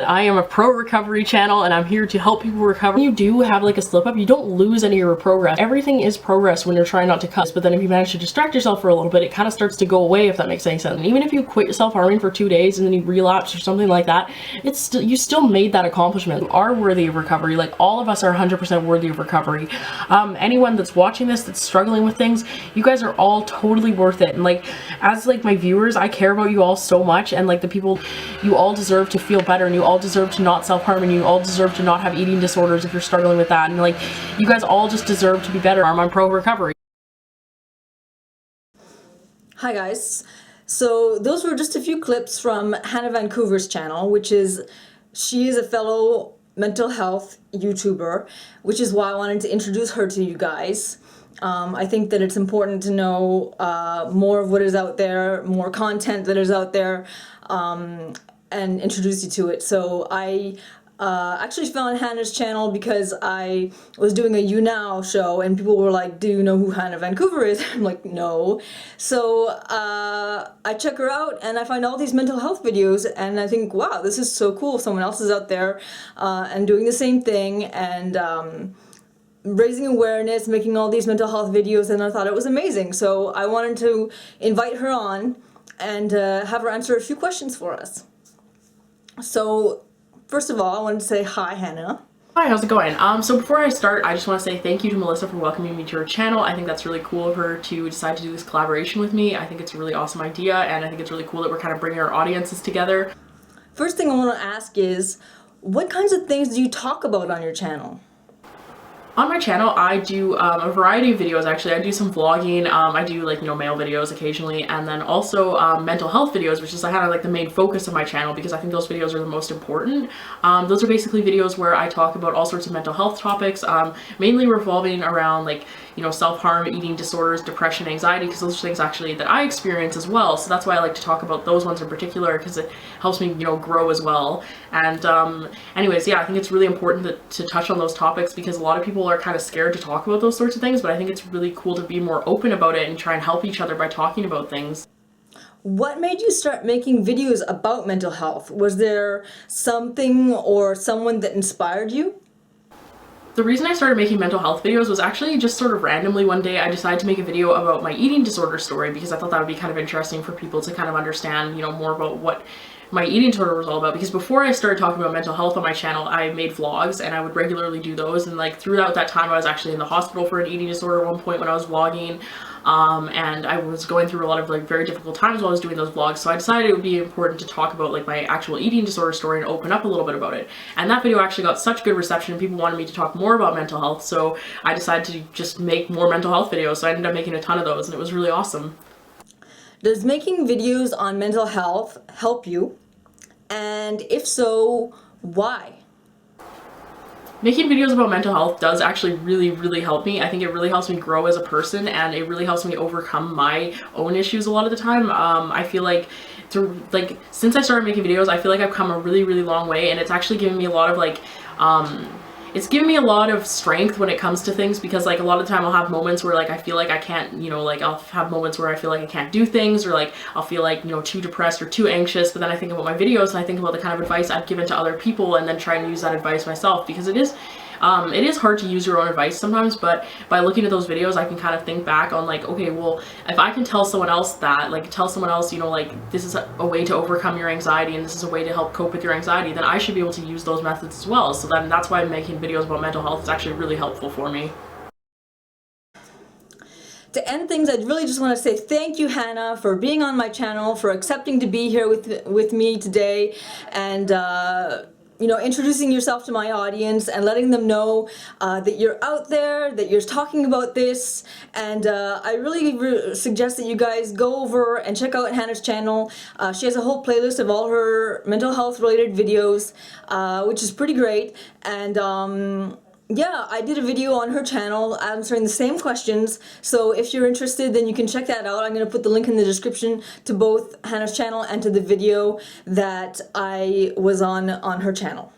I am a pro recovery channel and I'm here to help people recover. When you do have like a slip up, you don't lose any of your progress. Everything is progress when you're trying not to cut, but then if you manage to distract yourself for a little bit, it kind of starts to go away, if that makes any sense. And even if you quit yourself harming for 2 days and then you relapse or something like that, it's still, you still made that accomplishment. You are worthy of recovery. Like, all of us are 100% worthy of recovery. Anyone that's watching this that's struggling with things, you guys are all totally worth it. And like, as like my viewers, I care about you all so much, and like the people, you all deserve to feel better, and you all deserve to not self-harm, and you all deserve to not have eating disorders if you're struggling with that, and like, you guys all just deserve to be better. I'm pro recovery. Hi guys, so those were just a few clips from Hannah Vancouverr's channel, she is a fellow mental health YouTuber, which is why I wanted to introduce her to you guys. I think that it's important to know more of what is out there, more content that is out there, and introduce you to it. So I actually found Hannah's channel because I was doing a You Now show and people were like, do you know who Hannah Vancouverr is? I'm like, no. So I check her out and I find all these mental health videos and I think, wow, this is so cool. Someone else is out there and doing the same thing and raising awareness, making all these mental health videos, and I thought it was amazing. So I wanted to invite her on and have her answer a few questions for us. So, first of all, I wanted to say hi, Hannah. Hi, how's it going? So before I start, I just want to say thank you to Melissa for welcoming me to her channel. I think that's really cool of her to decide to do this collaboration with me. I think it's a really awesome idea, and I think it's really cool that we're kind of bringing our audiences together. First thing I want to ask is, what kinds of things do you talk about on your channel? On my channel, I do a variety of videos. Actually, I do some vlogging. I do like, you know, mail videos occasionally, and then also mental health videos, which is kind of like the main focus of my channel because I think those videos are the most important. Those are basically videos where I talk about all sorts of mental health topics, mainly revolving around like, you know, self-harm, eating disorders, depression, anxiety, because those are things actually that I experience as well. So that's why I like to talk about those ones in particular, because it helps me, you know, grow as well. And anyways, yeah, I think it's really important to touch on those topics because a lot of people are kind of scared to talk about those sorts of things, but I think it's really cool to be more open about it and try and help each other by talking about things. What made you start making videos about mental health? Was there something or someone that inspired you? The reason I started making mental health videos was actually just sort of randomly one day I decided to make a video about my eating disorder story because I thought that would be kind of interesting for people to kind of understand, you know, more about what my eating disorder was all about. Because before I started talking about mental health on my channel, I made vlogs and I would regularly do those, and like throughout that time I was actually in the hospital for an eating disorder at one point when I was vlogging, and I was going through a lot of like very difficult times while I was doing those vlogs, so I decided it would be important to talk about like my actual eating disorder story and open up a little bit about it. And that video actually got such good reception and people wanted me to talk more about mental health, so I decided to just make more mental health videos. So I ended up making a ton of those and it was really awesome. Does making videos on mental health help you? And if so, why? Making videos about mental health does actually really help me. I think it really helps me grow as a person, and it really helps me overcome my own issues a lot of the time. I feel like since I started making videos, I feel like I've come a really long way, and it's actually given me a lot of like it's given me a lot of strength when it comes to things, because like a lot of the time I'll have moments where like I feel like I can't, you know, like I'll have moments where I feel like I can't do things, or like I'll feel like, you know, too depressed or too anxious, but then I think about my videos and I think about the kind of advice I've given to other people and then try and use that advice myself, because it is hard to use your own advice sometimes, but by looking at those videos I can kind of think back on like, okay, well, if I can tell someone else that, like tell someone else, you know, like this is a way to overcome your anxiety and this is a way to help cope with your anxiety, then I should be able to use those methods as well. So then that's why making videos about mental health is actually really helpful for me. To end things, I'd really just want to say thank you, Hannah, for being on my channel, for accepting to be here with me today, and you know, introducing yourself to my audience and letting them know that you're out there, that you're talking about this. And I really suggest that you guys go over and check out Hannah's channel. She has a whole playlist of all her mental health related videos, which is pretty great. And yeah, I did a video on her channel answering the same questions, so if you're interested, then you can check that out. I'm going to put the link in the description to both Hannah's channel and to the video that I was on her channel.